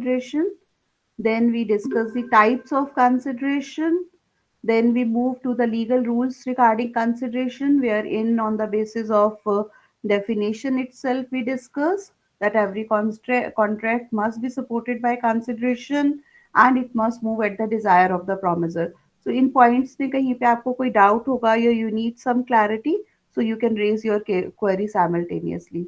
consideration. Then we discuss the types of consideration. Then we move to the legal rules regarding consideration, wherein, on the basis of definition itself, we discuss that every contract must be supported by consideration and it must move at the desire of the promiser. So, in points में कहीं पे आपको कोई doubt होगा या you need some clarity, so you can raise your query simultaneously.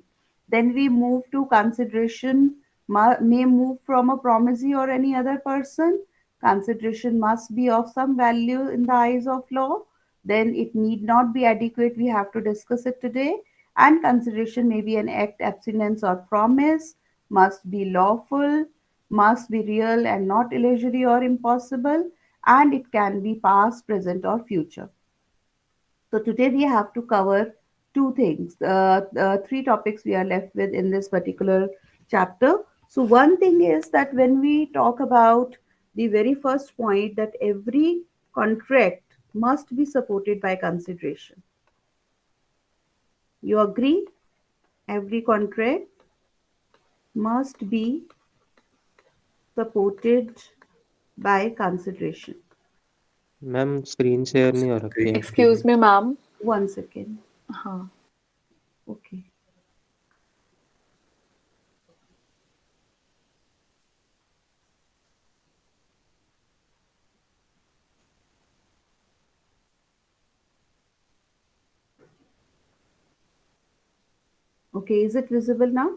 Then we move to consideration may move from a promisee or any other person. Consideration must be of some value in the eyes of law. Then it need not be adequate. We have to discuss it today. And consideration may be an act, abstinence, or promise, must be lawful, must be real and not illusory or impossible, and it can be past, present, or future. So today we have to cover two things, three topics we are left with in this particular chapter. So one thing is that when we talk about the very first point, that every contract must be supported by consideration. You agree? Every contract must be supported by consideration. Ma'am screen share नहीं हो रखी है आपकी Excuse भी। me, ma'am. 1 second. हाँ. Okay. Okay, is it visible now?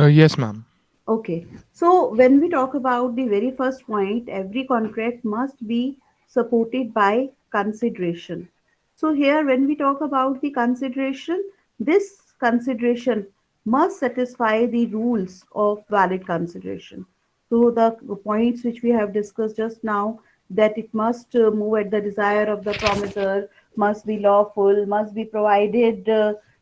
Yes, ma'am. Okay, so when we talk about the very first point, every contract must be supported by consideration. So here, when we talk about the consideration, this consideration must satisfy the rules of valid consideration. So the points which we have discussed just now, that it must move at the desire of the promiser, must be lawful, must be provided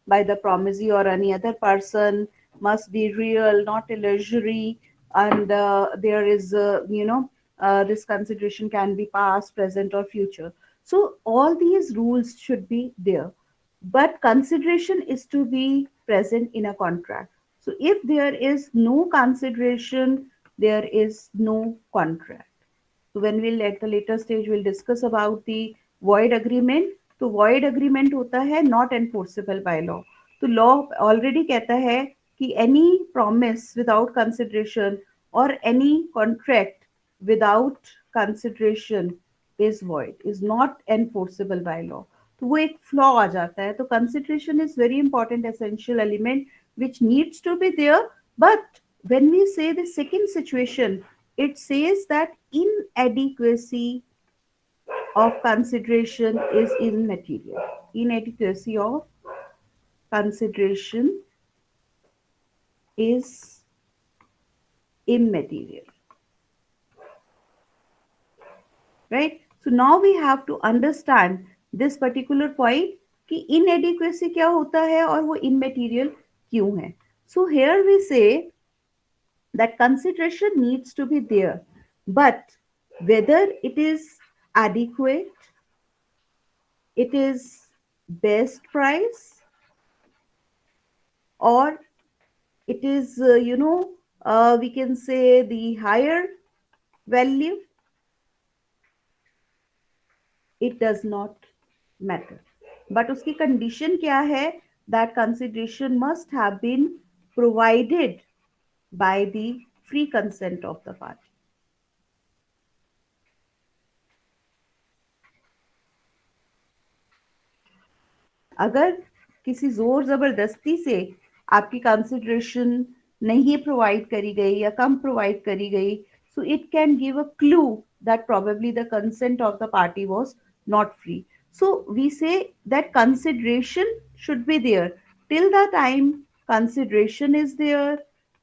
by the promisee or any other person, must be real, not illusory, and there is, this consideration can be past, present, or future. So all these rules should be there, but consideration is to be present in a contract. So if there is no consideration, there is no contract. So when we'll at the later stage we'll discuss about the void agreement. तो void agreement होता है not enforceable by law. तो law already कहता है कि any promise without consideration or any contract without consideration is void, is not enforceable by law. तो वो एक flaw आ जाता है. तो consideration is very important essential element which needs to be there. But when we say the second situation, it says that inadequacy of consideration is immaterial. Inadequacy of consideration is immaterial. Right? So now we have to understand this particular point कि inadequacy क्या होता है और वो immaterial क्यों है. So here we say that consideration needs to be there, but whether it is adequate, it is best price, or it is, we can say the higher value, it does not matter. But उसकी condition क्या है? That consideration must have been provided by the free consent of the party. अगर किसी जोर जबरदस्ती से आपकी consideration नहीं प्रोवाइड करी गई या कम प्रोवाइड करी गई, so it can give a clue that probably the consent of the party was not free. So we say that consideration should be there till the time consideration is there,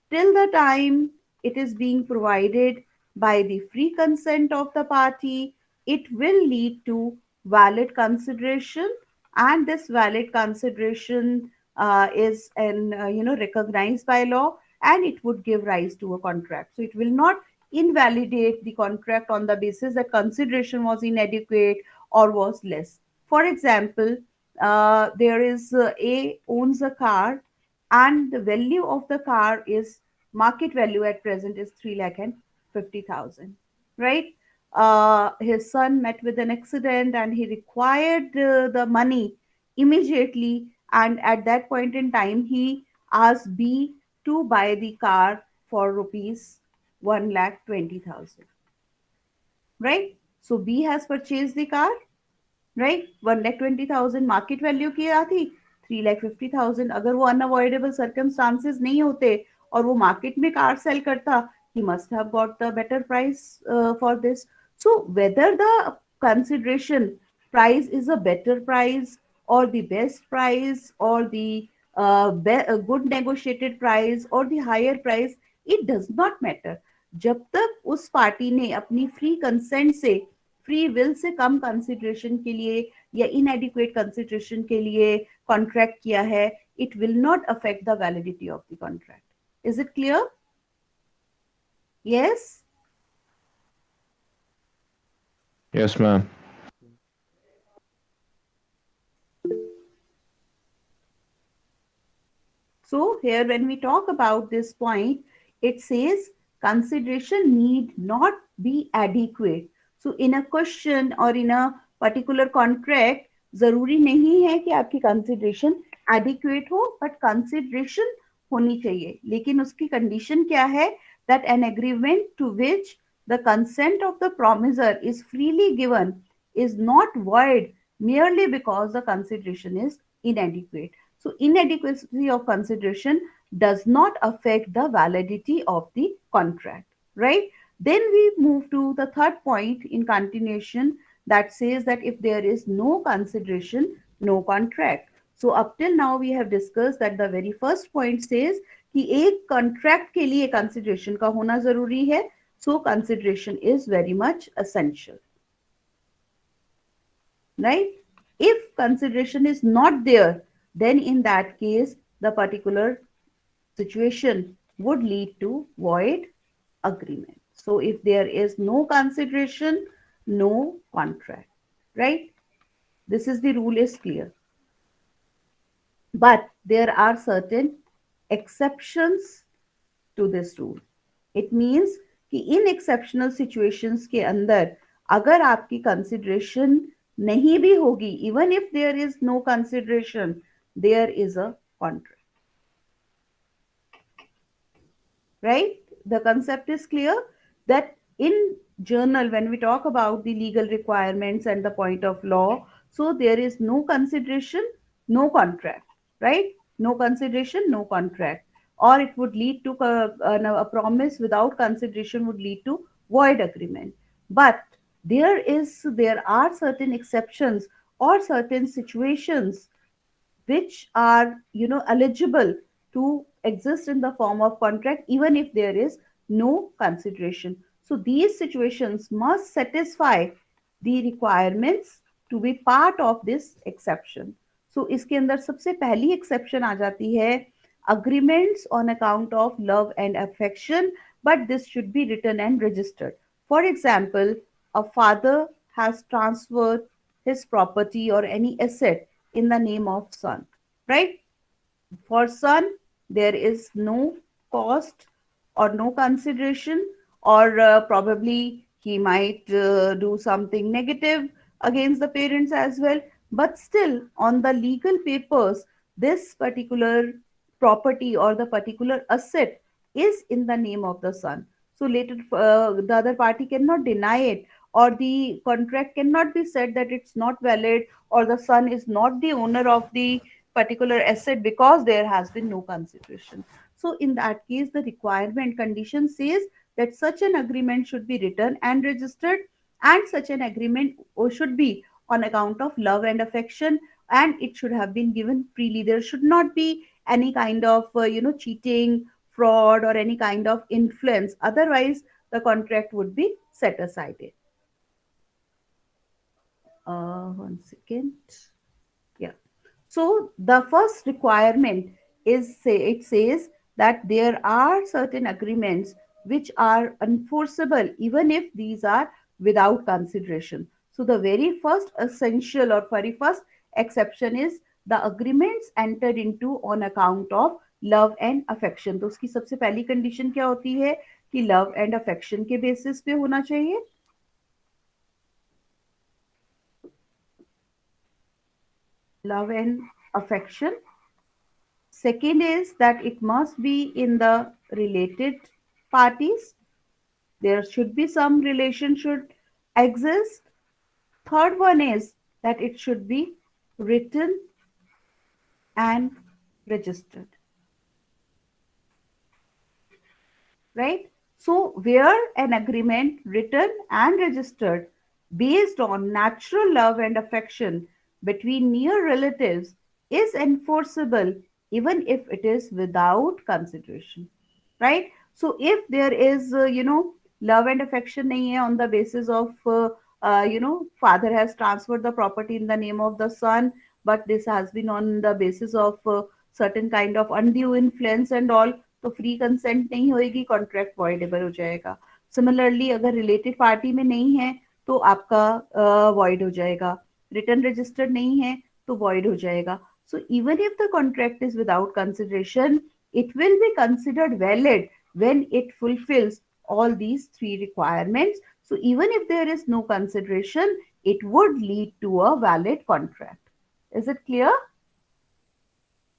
till the time it is being provided by the free consent of the party, it will lead to valid consideration, and this valid consideration is recognized by law, and it would give rise to a contract. So it will not invalidate the contract on the basis that consideration was inadequate or was less. For example, there is A owns a car and the value of the car is Market value at present is 3,50,000, right? His son met with an accident and he required the money immediately. And at that point in time, he asked B to buy the car for rupees 1,20,000, right? So B has purchased the car, right 1,20,000 market value की थी 3,50,000. अगर वो unavoidable circumstances नहीं होते और वो market में car cell करता, he must have got the better price for this. So whether the consideration price is a better price or the best price or the good negotiated price or the higher price, it does not matter. जब तक उस party ने अपनी free consent से, free will say come consideration के लिए या इनएडिक्वेट consideration के लिए कॉन्ट्रैक्ट किया है, it will not affect the validity of the contract. Is it clear? Yes. Yes, ma'am. So here when we talk about this point, it says consideration need not be adequate. So in a question or in a particular contract, जरूरी नहीं है कि आपकी consideration adequate हो, but consideration होनी चाहिए. लेकिन उसकी condition क्या है? That an agreement to which the consent of the promisor is freely given is not void merely because the consideration is inadequate. So inadequacy of consideration does not affect the validity of the contract, right? Then we move to the third point in continuation that says that if there is no consideration, no contract. So up till now we have discussed that the very first point says कि एक contract के लिए consideration का होना जरूरी है. So consideration is very much essential, right? If consideration is not there, then in that case, the particular situation would lead to void agreement. So if there is no consideration, no contract, right? This is the rule is clear. But there are certain exceptions to this rule. It means कि in exceptional situations के अंदर अगर आपकी consideration नहीं भी होगी, even if there is no consideration, there is a contract, right? The concept is clear that in journal, when we talk about the legal requirements and the point of law, so there is no consideration, no contract, right? No consideration, no contract. Or it would lead to a promise without consideration would lead to void agreement. But there are certain exceptions or certain situations which are eligible to exist in the form of contract even if there is no consideration. So these situations must satisfy the requirements to be part of this exception. So इसके अंदर सबसे पहली exception आ जाती है agreements on account of love and affection, but this should be written and registered. For example, a father has transferred his property or any asset in the name of son, right? For son, there is no cost or no consideration, or probably he might do something negative against the parents as well. But still, on the legal papers, this particular property or the particular asset is in the name of the son. So later, the other party cannot deny it, or the contract cannot be said that it's not valid, or the son is not the owner of the particular asset because there has been no consideration. So in that case, the requirement condition says that such an agreement should be written and registered, and such an agreement should be on account of love and affection, and it should have been given freely. There should not be any kind of cheating, fraud, or any kind of influence. Otherwise, the contract would be set aside. One second. Yeah. So the first requirement is it says that there are certain agreements which are enforceable even if these are without consideration. So the very first essential or very first exception is the agreements entered into on account of love and affection. तो उसकी सबसे पहली condition क्या होती है कि love and affection के basis पे होना चाहिए। Love and affection. Second is that it must be in the related parties. There should be some relation should exist. Third one is that it should be written and registered. Right? So, where an agreement written and registered based on natural love and affection between near relatives is enforceable even if it is without consideration. Right? So, if there is, love and affection nahi hai on the basis of, father has transferred the property in the name of the son, but this has been on the basis of certain kind of undue influence and all, तो free consent नहीं होएगी, contract voidable हो जाएगा। Similarly अगर related party में नहीं है तो आपका वॉइड हो जाएगा, रिटर्न रजिस्टर्ड नहीं है तो वॉइड हो जाएगा। So even if the contract is without consideration, it will be considered valid when it fulfills all these three requirements. So even if there is no consideration, it would lead to a valid contract. Is it clear?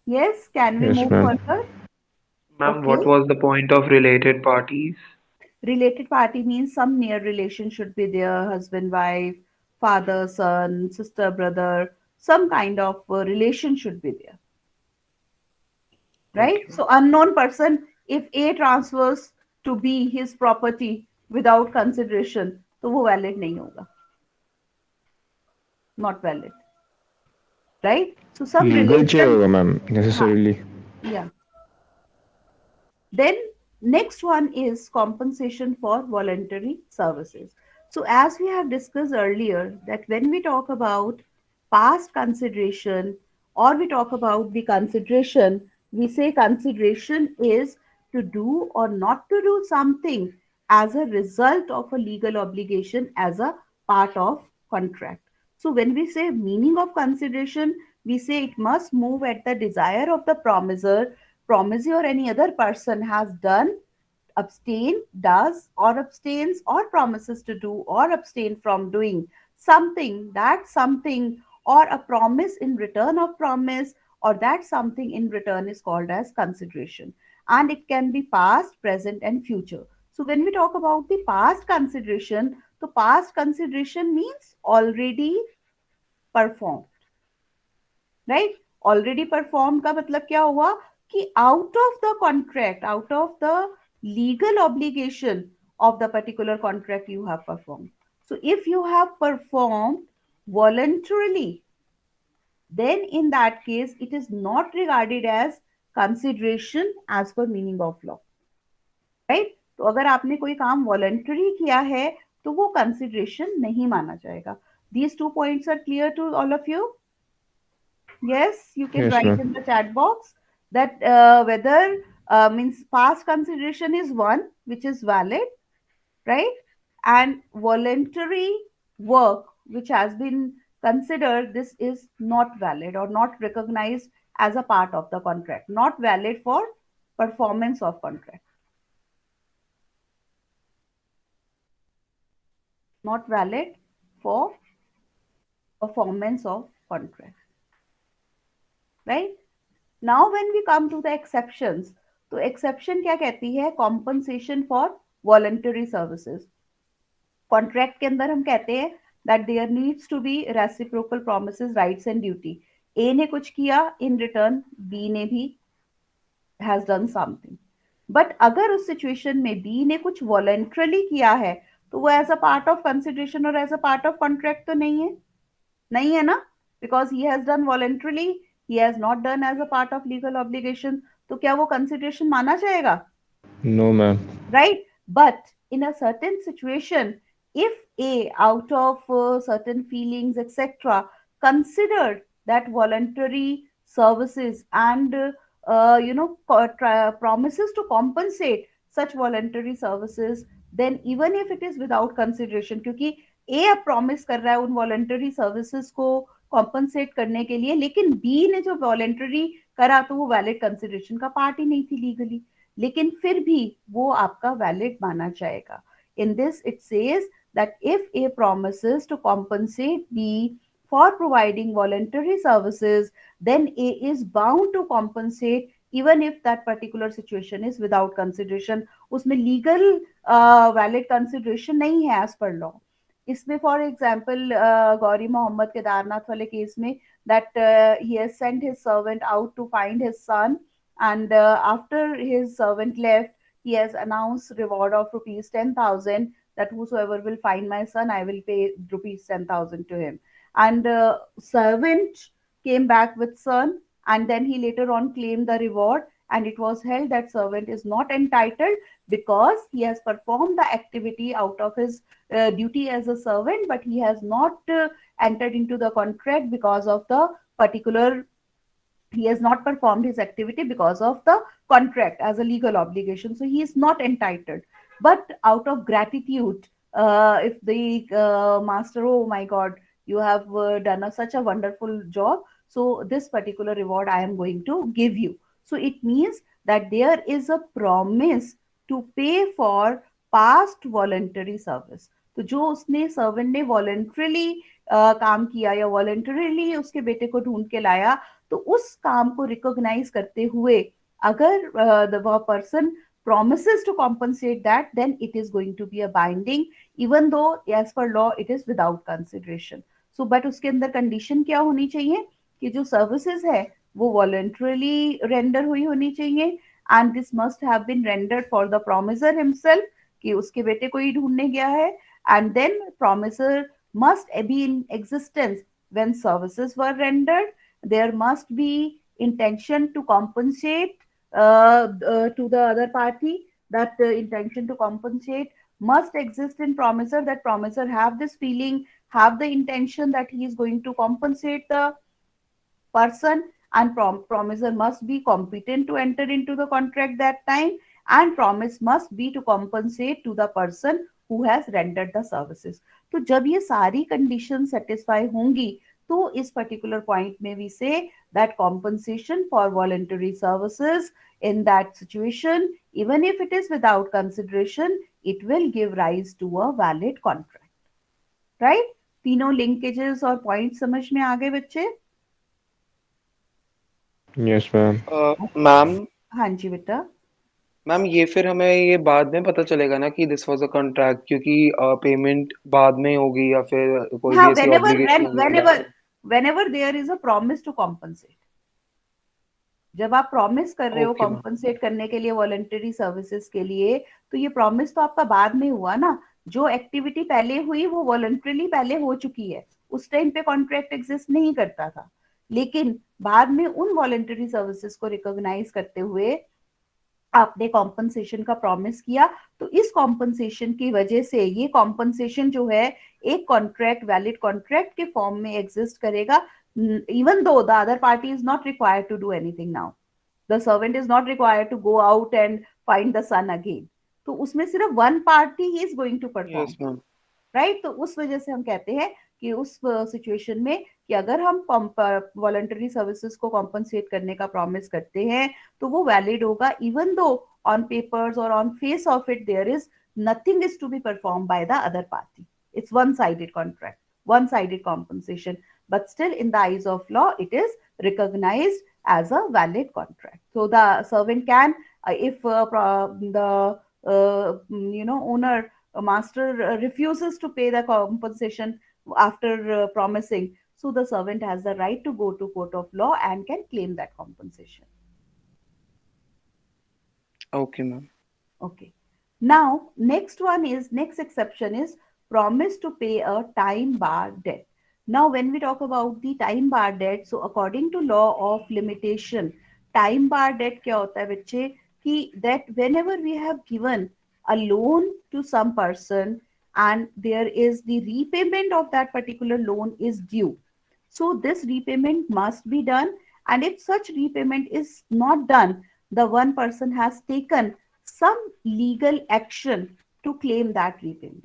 Yes, can we Yes, move ma'am. further? Ma'am, what Okay. was the point of related parties? Related party means some near relation should be there, husband, wife, father, son, sister, brother, some kind of relation should be there. Right? Okay. So unknown person, if A transfers to B his property without consideration, तो वो valid नहीं होगा. Not valid. Right? So some Legal चाहिए relation. होगा ma'am necessarily. Yeah. Then next one is compensation for voluntary services. So as we have discussed earlier, that when we talk about past consideration or we talk about the consideration, we say consideration is to do or not to do something as a result of a legal obligation as a part of contract. So when we say meaning of consideration, we say it must move at the desire of the promiser, promisee or any other person has done, abstain, does, or abstains, or promises to do, or abstain from doing something, that something, or a promise in return of promise, or that something in return is called as consideration. And it can be past, present, and future. So when we talk about the past consideration, the past consideration means already performed. Right, already perform का मतलब क्या हुआ कि out of the contract, out of the legal obligation of the particular contract you have performed. So if you have performed voluntarily, then in that case it is not regarded as consideration as per meaning of law. Right? तो अगर आपने कोई काम voluntary किया है तो वो consideration नहीं माना जाएगा. These 2 points are clear to all of you? Yes, you can Yes, write ma'am. in the chat box that whether means past consideration is one which is valid, right? And voluntary work which has been considered, this is not valid or not recognized as a part of the contract, not valid for performance of contract. Not valid for performance of contract. Right? Now when we come to the exceptions, तो exception क्या कहती है? Compensation for voluntary services. Contract के अंदर हम कहते हैं that there needs to be reciprocal promises, rights and duty. A ने कुछ किया, in return B ने भी has done something. But अगर उस situation में B ने कुछ voluntarily किया है, तो वो as a part of consideration और as a part of contract तो नहीं है, नहीं है ना? Because he has done voluntarily, he has not done as a part of legal obligation. तो क्या वो consideration माना जाएगा? No, ma'am. Right? But in a certain situation, if A, out of certain feelings, etc., considered that voluntary services and promises to compensate such voluntary services, then even if it is without consideration, क्योंकि A अब promise कर रहा है उन voluntary services को compensate करने के लिए, लेकिन B ने जो voluntary करा तो वो वैलिड कंसिडरेशन का पार्ट ही नहीं थी लीगली, लेकिन फिर भी वो आपका वैलिड माना जाएगा. In this it says that if A promises to compensate B for providing voluntary services, then A is bound to compensate even if that particular situation is without consideration. उसमें legal valid consideration नहीं है as per law. इसमें for example Gauri Mohammad Kedarnath वाले case में that he has sent his servant out to find his son, and after his servant left, he has announced reward of rupees 10,000, that whosoever will find my son, I will pay rupees 10,000 to him. And servant came back with son, and then he later on claimed the reward, and it was held that servant is not entitled because he has performed the activity out of his duty as a servant, but he has not entered into the contract because of the particular, he has not performed his activity because of the contract as a legal obligation, so he is not entitled. But out of gratitude, if the master, oh my god, you have done such a wonderful job, so this particular reward I am going to give you. So it means that there is a promise to pay for past voluntary service. तो जो उसने servant ने voluntarily काम किया या voluntarily उसके बेटे को ढूंढ के लाया, तो उस काम को रिकॉग्नाइज करते हुए अगर the person promises to compensate that, then it is going to be a binding, even though as per law it is without consideration. So but उसके अंदर कंडीशन क्या होनी चाहिए कि जो सर्विसेज है वो वॉलंटरीली रेंडर हुई होनी चाहिए, and this must have been rendered for the promisor himself, कि उसके बेटे को ही ढूंढने गया है, and then promisor must be in existence when services were rendered. There must be intention to compensate to the other party. That intention to compensate must exist in promisor, that promisor have this feeling, have the intention that he is going to compensate the person, and promisor must be competent to enter into the contract that time, and promise must be to compensate to the person who has rendered the services. तो जब ये सारी condition satisfy होंगी तो इस particular point में we say that compensation for voluntary services in that situation, even if it is without consideration, it will give rise to a valid contract. Right? तीनों linkages और points समझ में आ गए बच्चे? Yes, ma'am. मैम हाँ जी बेटा. Ma'am ये फिर हमें ये बाद में पता चलेगा ना कि दिस वाज अ कॉन्ट्रैक्ट, क्योंकि पेमेंट बाद में होगी या फिर कोई हाँ, भी ऐसी ऑब्लिगेशन होगी. whenever there is a promise to compensate. जब आप प्रॉमिस कर रहे हो Okay, ma'am. कॉम्पनसेट करने के लिए वॉलंटरी सर्विसेज के लिए, तो ये प्रॉमिस तो आपका बाद में हुआ ना. जो एक्टिविटी पहले हुई वो वॉलंटरीली पहले हो चुकी है, उस टाइम पे कॉन्ट्रैक्ट एग्जिस्ट नहीं करता था, लेकिन बाद में उन वॉलंटरी सर्विसेज को रिकॉग्नाइज करते हुए आपने कॉम्पनसेशन का प्रॉमिस किया, तो इस कॉम्पनसेशन की वजह से ये कॉम्पनसेशन जो है एक कॉन्ट्रैक्ट, वैलिड कॉन्ट्रैक्ट के फॉर्म में एग्जिस्ट करेगा, even though the other party is not required to do anything now. The servant is not required to go out and find the son again. तो उसमें सिर्फ one party is going to perform. Yes, ma'am. Right? तो उस वजह से हम कहते हैं कि उस सिचुएशन में कि अगर हम वॉलंटरी सर्विसेज को कॉम्पनसेट करने का प्रॉमिस करते हैं तो वो वैलिड होगा, इवन दो ऑन पेपर्स और on face of it there is nothing is to be perform by the other party. It's one sided contract, one sided compensation, but still in the eyes of law it is recognized as a valid contract. So the servant can if the owner, master refuses to pay the compensation after promising, so the servant has the right to go to court of law and can claim that compensation. Okay, ma'am. Okay. Now next exception is promise to pay a time bar debt. Now when we talk about the time bar debt, so according to law of limitation, time bar debt क्या होता है बच्चे, कि that whenever we have given a loan to some person and there is the repayment of that particular loan is due, so this repayment must be done, and if such repayment is not done, the one person has taken some legal action to claim that repayment.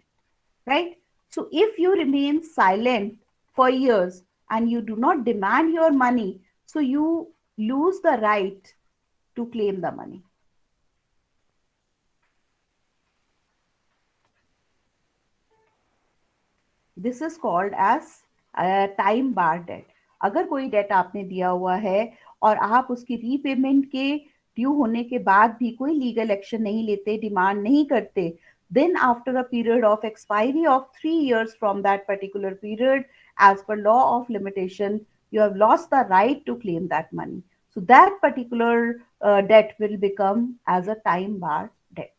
Right? So if you remain silent for years and you do not demand your money, so you lose the right to claim the money. This is called as time bar debt. अगर कोई date आपने दिया हुआ है और आप उसकी repayment के ड्यू होने के बाद भी कोई लीगल एक्शन नहीं लेते, डिमांड नहीं करते, then after a period of expiry of 3 years from that particular period, as per law of limitation, you have lost the right to claim that money. So that particular debt will become as a time bar debt.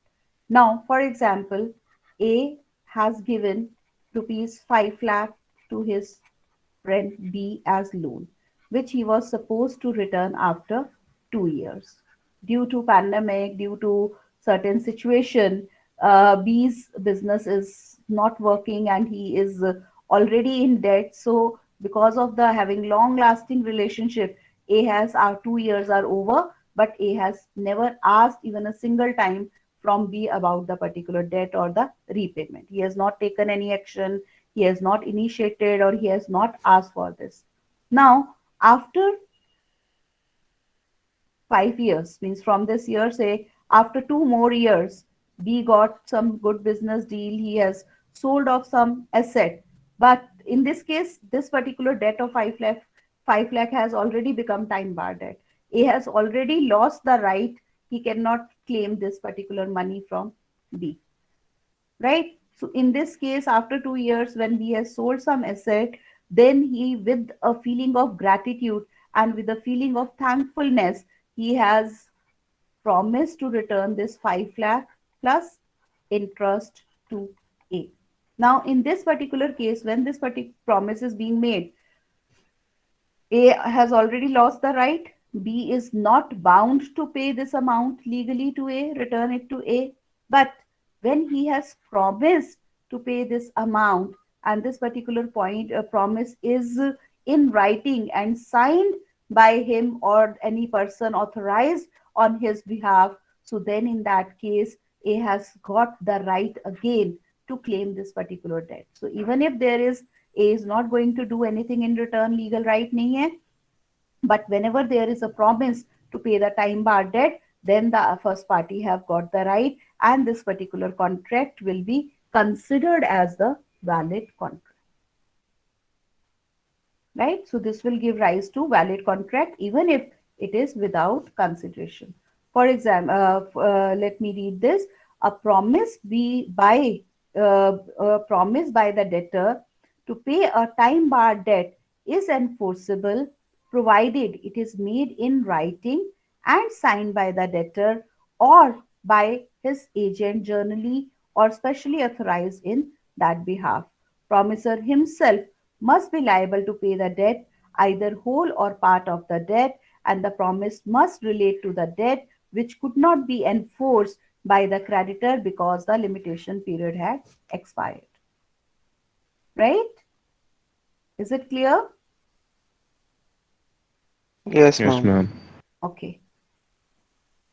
Now, for example, A has given rupees 5 lakh to his friend B as loan, which he was supposed to return after 2 years. Due to pandemic, due to certain situation, B's business is not working and he is already in debt. So because of the having long lasting relationship, A has our 2 years are over, but A has never asked even a single time from B about the particular debt or the repayment. He has not taken any action, he has not initiated, or he has not asked for this. Now, after 5 years, means from this year, say after 2 more years, B got some good business deal, he has sold off some asset. But in this case, this particular debt of 5 lakh has already become time bar debt. A has already lost the right, he cannot claim this particular money from B, right? So in this case, after 2 years, when he has sold some asset, then he, with a feeling of gratitude and with a feeling of thankfulness, he has promised to return this 5 lakh plus interest to A. Now, in this particular case, when this particular promise is being made, A has already lost the right. B is not bound to pay this amount legally to A, return it to A. But when he has promised to pay this amount, and this particular point, a promise is in writing and signed by him or any person authorized on his behalf, so then in that case, A has got the right again to claim this particular debt. So even if there is A is not going to do anything in return, legal right nahi hai, but whenever there is a promise to pay the time bar debt, then the first party have got the right, and this particular contract will be considered as the valid contract. Right? So this will give rise to valid contract even if it is without consideration. For example, let me read this. A promise promise by the debtor to pay a time bar debt is enforceable provided it is made in writing and signed by the debtor or by his agent journally or specially authorized in that behalf. Promisor himself must be liable to pay the debt, either whole or part of the debt, and the promise must relate to the debt which could not be enforced by the creditor because the limitation period had expired. Right? Is it clear? Yes, Yes, ma'am. ma'am. Okay.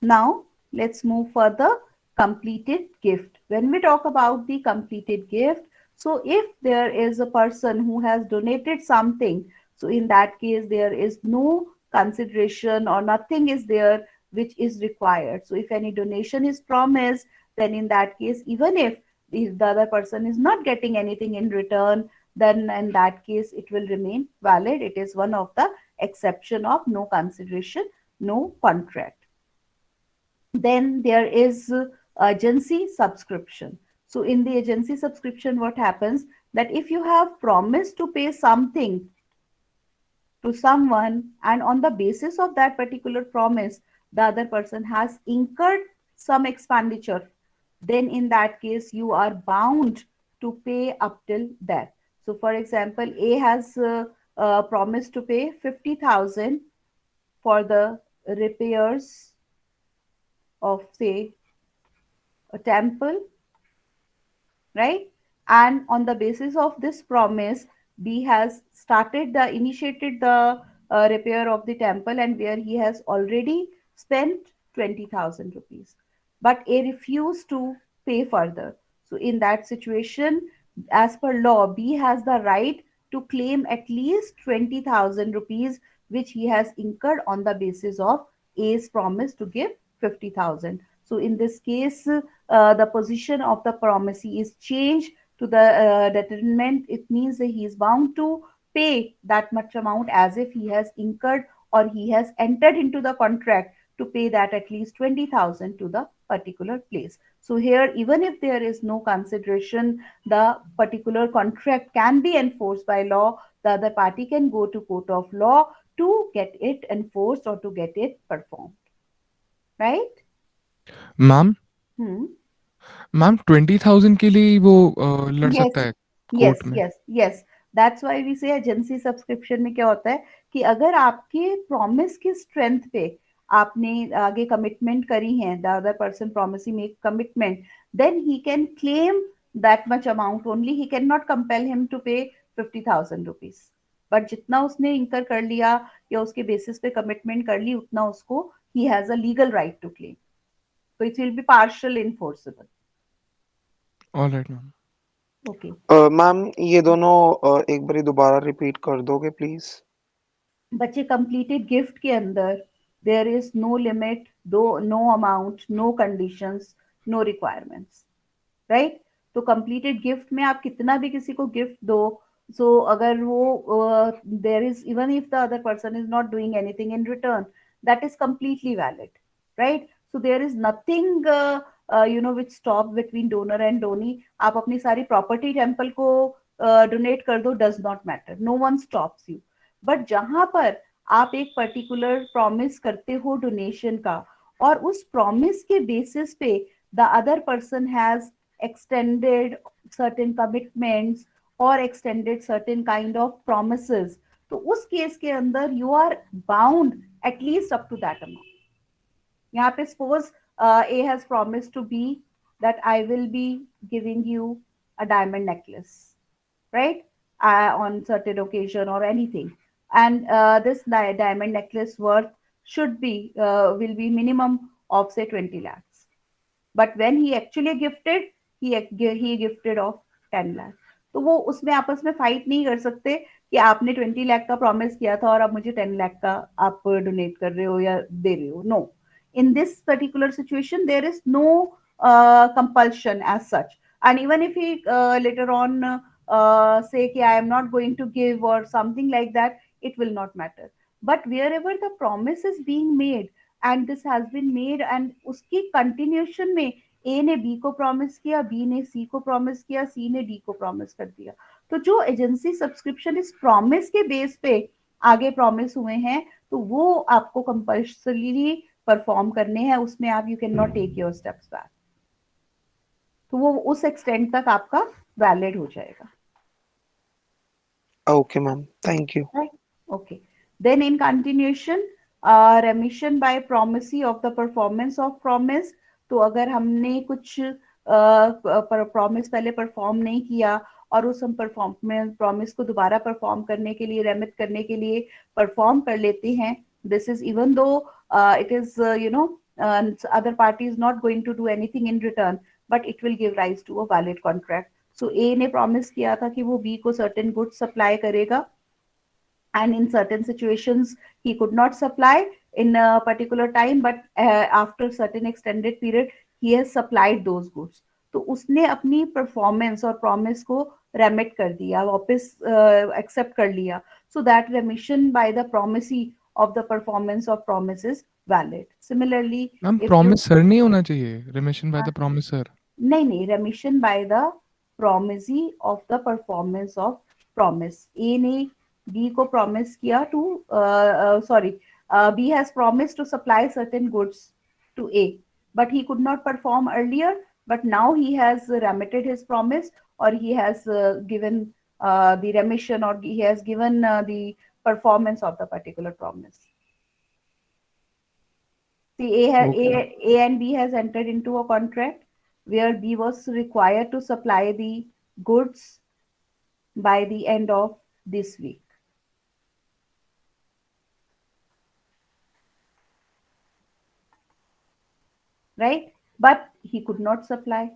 Now, let's move further. Completed gift. When we talk about the completed gift, so if there is a person who has donated something, so in that case, there is no consideration or nothing is there which is required. So if any donation is promised, then in that case, even if the other person is not getting anything in return, then in that case, it will remain valid. It is one of the exception of no consideration, no contract. Then there is agency subscription. So in the agency subscription, what happens that if you have promised to pay something to someone and on the basis of that particular promise, the other person has incurred some expenditure, then in that case, you are bound to pay up till that. So for example, A has promised to pay 50,000 for the repairs of, say, a temple, right? And on the basis of this promise, B has initiated the repair of the temple, and where he has already spent 20,000 rupees. But A refused to pay further. So in that situation, as per law, B has the right to claim at least 20,000 rupees, which he has incurred on the basis of A's promise to give 50,000. So in this case, the position of the promisee is changed to the determinant. It means that he is bound to pay that much amount as if he has incurred or he has entered into the contract to pay that at least 20,000 to the particular place. So here, even if there is no consideration, the particular contract can be enforced by law. The other party can go to court of law to get it enforced or to get it performed. Right? Ma'am Hmm. Ma'am 20,000 के लिए वो लड़ Yes, सकता है yes, court में. yes, yes. That's why we say agency subscription में क्या होता है कि अगर आपके प्रॉमिस की स्ट्रेंथ पे आपने आगे कमिटमेंट करी है, the other person promising make commitment, then he can claim that much amount only. He can not compel him to pay 50,000 rupees. But जितना उसने इंकर कर लिया या उसके बेसिस पे कमिटमेंट कर ली, उतना उसको ही has a legal right to claim. So it will be partial enforceable. All right, ma'am. Okay. Ma'am ये दोनों एक बारी दोबारा रिपीट कर दोगे प्लीज? बच्चे कंप्लीटेड गिफ्ट के अंदर there is no limit, though no amount, no conditions, no requirements. Right? तो कंप्लीटेड गिफ्ट में आप कितना भी किसी को गिफ्ट दो, सो अगर वो there is even if the other person is not doing anything in return, that is completely valid. Right? So there is nothing which stop between donor and donee. आप अपनी सारी प्रॉपर्टी टेम्पल को donate कर दो, does not matter, no one stops you. But जहां पर आप एक पर्टिकुलर प्रॉमिस करते हो डोनेशन का, और उस प्रॉमिस के बेसिस पे the other person has extended certain commitments or extended certain kind of promises, तो उस केस के अंदर you are bound at least up to that amount. यहाँ पे suppose A has promised to B that I will be giving you a diamond necklace, right? On certain occasion or anything, and this diamond necklace worth should be will be minimum of say 20 lakhs. But when he actually gifted, he gifted of 10 lakh. तो वो उसमें आपस में fight नहीं कर सकते कि आपने 20 लाख का प्रॉमिस किया था और अब मुझे 10 लाख का आप डोनेट कर रहे हो या दे रहे हो. No, in this particular situation there is no compulsion as such. And even if he later on say कि I am not going to give or something like that, it will not matter. But wherever the promise is being made and this has been made and उसकी continuation में ए ने B को promise किया, B ने सी को promise किया, सी ने D को प्रॉमिस कर दिया, तो जो एजेंसी सब्सक्रिप्शन इस प्रॉमिस के बेस पे आगे प्रॉमिस हुए हैं, तो वो आपको कंपल्सरीली परफॉर्म करने हैं. उसमें आप you can not take your steps back. तो वो उस एक्सटेंट तक आपका वैलिड हो जाएगा. Okay ma'am, thank you. Okay. Then in continuation, remission by promisee of the performance of promise. तो अगर हमने कुछ प्रॉमिस पहले परफॉर्म नहीं किया और उस हम प्रॉमिस को दोबारा परफॉर्म करने के लिए, रेमिट करने के लिए परफॉर्म कर लेते हैं, this is even though it is other party is not going to do anything in return, but it will give rise to a valid contract. So A ने प्रॉमिस किया था कि वो B को certain goods सप्लाई करेगा, and in certain situations he could not supply in a particular time, but after certain extended period he has supplied those goods. तो उसने अपनी परफॉर्मेंस और प्रॉमिस को रेमिट कर दिया, वापस एक्सेप्ट कर लिया. So that remission by the promisee of the performance of promise is valid. Similarly ma'am promisor नहीं होना चाहिए, रेमिशन बाय द प्रॉमिसर. नहीं, remission by the promisee of the performance of promise. A ने B को promise किया to B has promised to supply certain goods to A, but he could not perform earlier, but now he has remitted his promise, or he has given the remission, or he has given the performance of the particular promise. See, A and B has entered into a contract where B was required to supply the goods by the end of this week. Right? But he could not supply.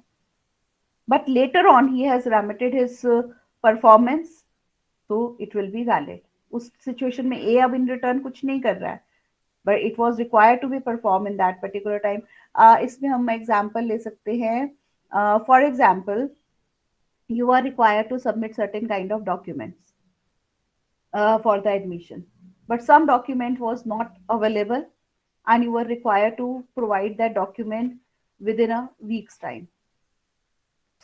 But later on, he has remitted his performance, so it will be valid. उस situation में ए अब in return कुछ नहीं कर रहा है, but it was required to be perform in that particular time. इसमें हम एग्जाम्पल ले सकते हैं. For example, you are required to submit certain kind of documents for the admission, but some document was not available and you were required to provide that document within a week's time.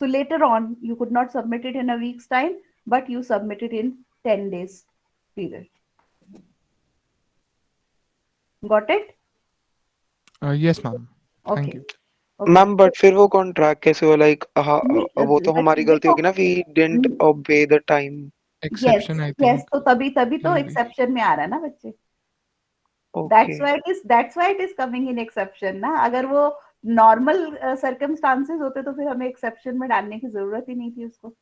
So later on you could not submit it in a week's time, but you submit it in 10 days period. Got it? Yes, ma'am. Thank Okay. you. Okay. Ma'am but फिर वो contract कैसे हुआ? Like नहीं, वो तो हमारी गलती देखो, होगी ना, we didn't obey the time. Yes Exception, I yes, think. तो तभी तभी तो कि एक्सेप्शन में आ रहा है ना बच्चे. Okay. That's why it is coming in exception ना. अगर वो नॉर्मल सर्कमस्टांसेस होते तो फिर हमें एक्सेप्शन में डालने की जरूरत ही नहीं थी उसको.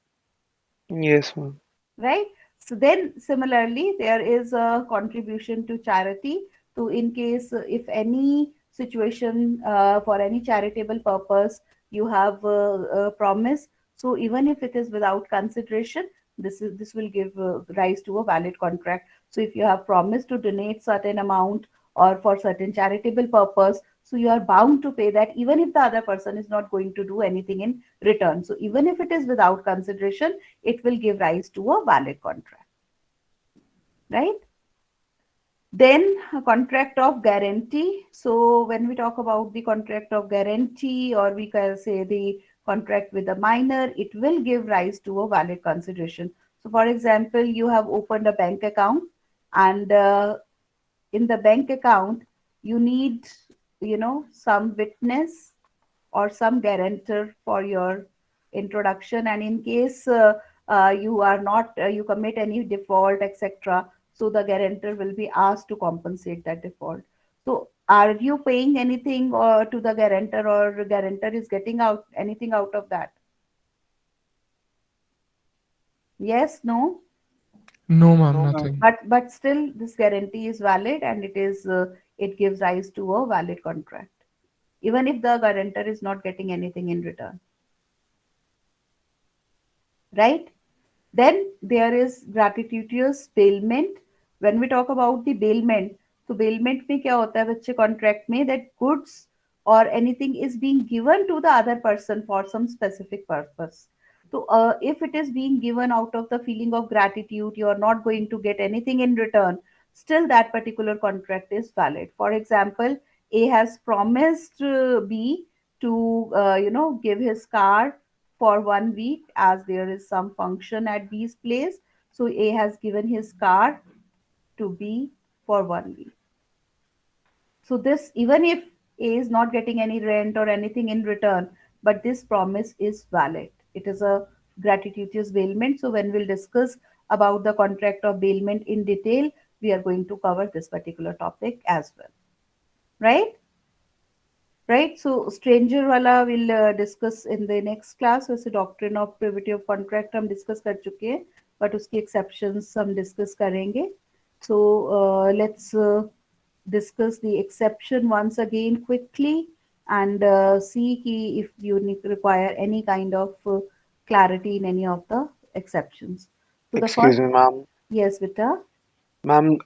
Yes ma'am. Right? So then similarly there is a contribution to charity. So in case if any situation for any charitable purpose you have a promise, so even if it is without consideration, this will give rise to a valid contract. So if you have promised to donate certain amount or for certain charitable purpose, so you are bound to pay that even if the other person is not going to do anything in return. So even if it is without consideration, it will give rise to a valid contract, right? Then a contract of guarantee. So when we talk about the contract of guarantee, or we can say the contract with a minor, it will give rise to a valid consideration. So for example, you have opened a bank account, and in the bank account you need, some witness or some guarantor for your introduction, and in case you are not you commit any default, etc., so the guarantor will be asked to compensate that default. So are you paying anything or to the guarantor, or guarantor is getting out anything out of that? Yes, no? no, ma'am, No, ma'am. nothing. But still this guarantee is valid, and it gives rise to a valid contract even if the guarantor is not getting anything in return, right? Then there is gratuitous bailment. When we talk about the bailment, so bailment में क्या होता है बच्चे contract में, that goods or anything is being given to the other person for some specific purpose. So if it is being given out of the feeling of gratitude, you are not going to get anything in return, still that particular contract is valid. For example, A has promised B to give his car for 1 week as there is some function at B's place. So A has given his car to B for 1 week. So this, even if A is not getting any rent or anything in return, but this promise is valid. It is a gratuitous bailment. So when we'll discuss about the contract of bailment in detail, we are going to cover this particular topic as well. Right? Right, so stranger wala will discuss in the next class. वैसे doctrine of privity of contract हम discuss कर चुके हैं, but उसकी exceptions हम discuss करेंगे. So let's discuss the exception once again quickly, and see if you require any kind of clarity in any of the exceptions. So the excuse first, me ma'am. yes, beta. Ma'am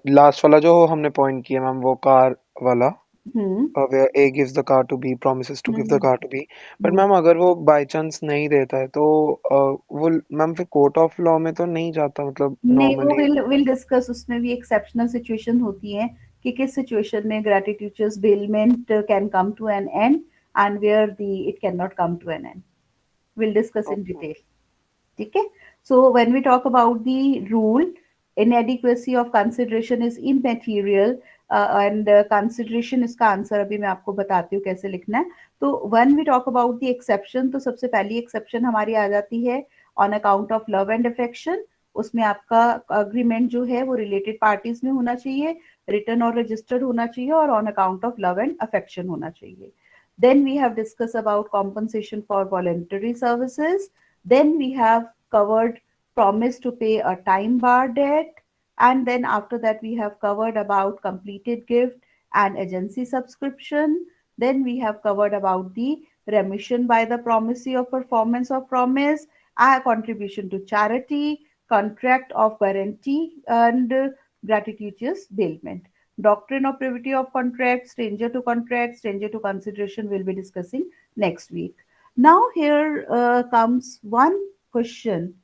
last वाला जो हमने point किया ma'am, वो car वाला, Hmm. where A gives the car to B, promises to give the car to B. But ma'am अगर वो by chance नहीं देता है तो वो मैम फिर कोर्ट ऑफ लॉ में तो नहीं जाता, मतलब नहीं, वो नॉर्मली. Will discuss. उसमें भी एक्सेप्शनल सिचुएशन होती है कि किस सिचुएशन में gratuitous bailment can come to an end and where the it can not come to an end. Will discuss in detail. ठीक है. So when we talk about the rule, inadequacy of consideration is immaterial, and consideration इसका answer अभी मैं आपको बताती हूँ कैसे लिखना है. तो when we talk about the exception, तो सबसे पहली एक्सेप्शन हमारी आ जाती है on account of love and affection. उसमें आपका अग्रीमेंट जो है वो रिलेटेड पार्टीज में होना चाहिए, रिटर्न और रजिस्टर्ड होना चाहिए, और on account of love and affection होना चाहिए. Then we have discussed about compensation for voluntary services. Then we have covered promise to pay a time bar debt. And then after that, we have covered about completed gift and agency subscription. Then we have covered about the remission by the promisee of performance of promise, a contribution to charity, contract of guarantee and gratuitous bailment. Doctrine of privity of contract, stranger to consideration will be discussing next week. Now here comes one question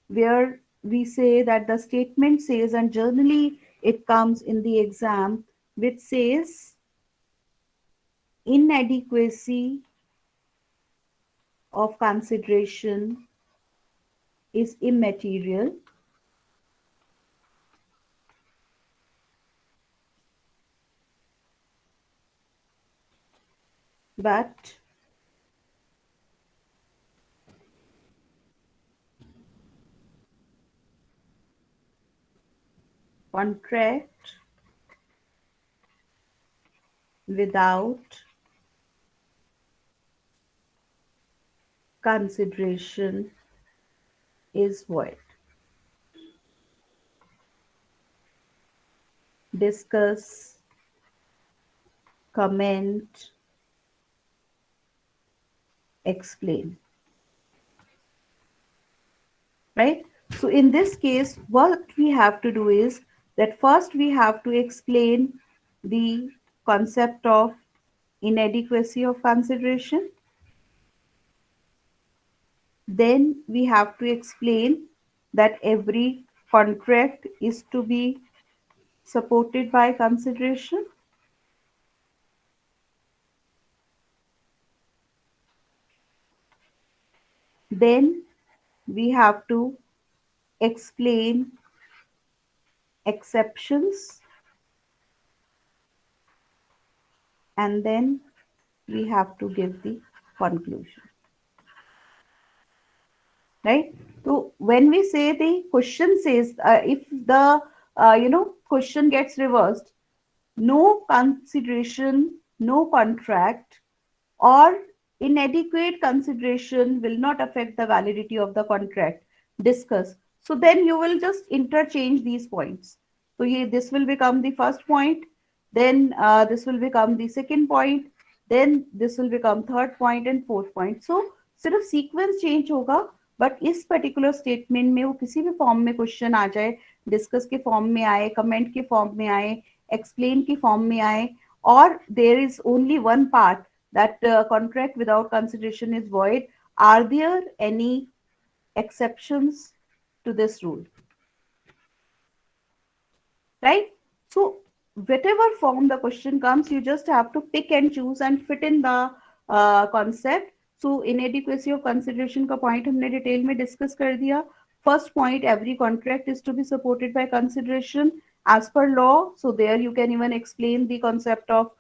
where we say that the statement says, and generally it comes in the exam, which says inadequacy of consideration is immaterial, but contract without consideration is void. Discuss, comment, explain. Right? So in this case, what we have to do is that first we have to explain the concept of inadequacy of consideration. Then we have to explain that every contract is to be supported by consideration. Then we have to explain exceptions, and then we have to give the conclusion. Right? So when we say the question says, if the question gets reversed, no consideration, no contract, or inadequate consideration will not affect the validity of the contract. Discuss. So then you will just interchange these points. So this will become the first point, then this will become the second point, then this will become third point and fourth point. So सिर्फ sequence change होगा, but इस particular statement में वो किसी भी form में question आ जाए, discuss के फॉर्म में आए, कमेंट के फॉर्म में आए, एक्सप्लेन के फॉर्म में आए, और there is only one part that contract without consideration is void. Are there any exceptions to this rule? Right? So whatever form the question comes, you just have to pick and choose and fit in the concept. So inadequacy of consideration का point हमने detail में discuss कर दिया. First point, every contract is to be supported by consideration as per law. So there you can even explain the concept of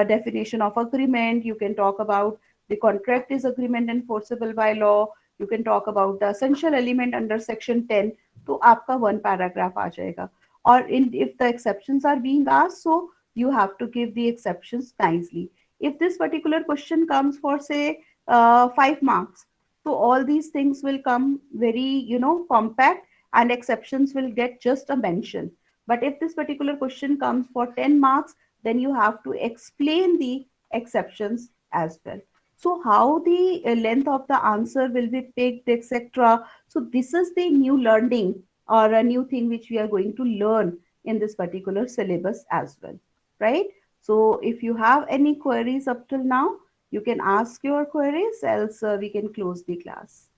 definition of agreement. You can talk about the contract is agreement enforceable by law. You can talk about the essential element under section 10. तो आपका one paragraph आ जाएगा. Or if the exceptions are being asked, so you have to give the exceptions nicely. If this particular question comes for say 5 marks, so all these things will come very compact, and exceptions will get just a mention. But if this particular question comes for 10 marks, then you have to explain the exceptions as well. So how the length of the answer will be picked, etc. So this is the new learning or a new thing which we are going to learn in this particular syllabus as well, right? So if you have any queries up till now, you can ask your queries, else we can close the class.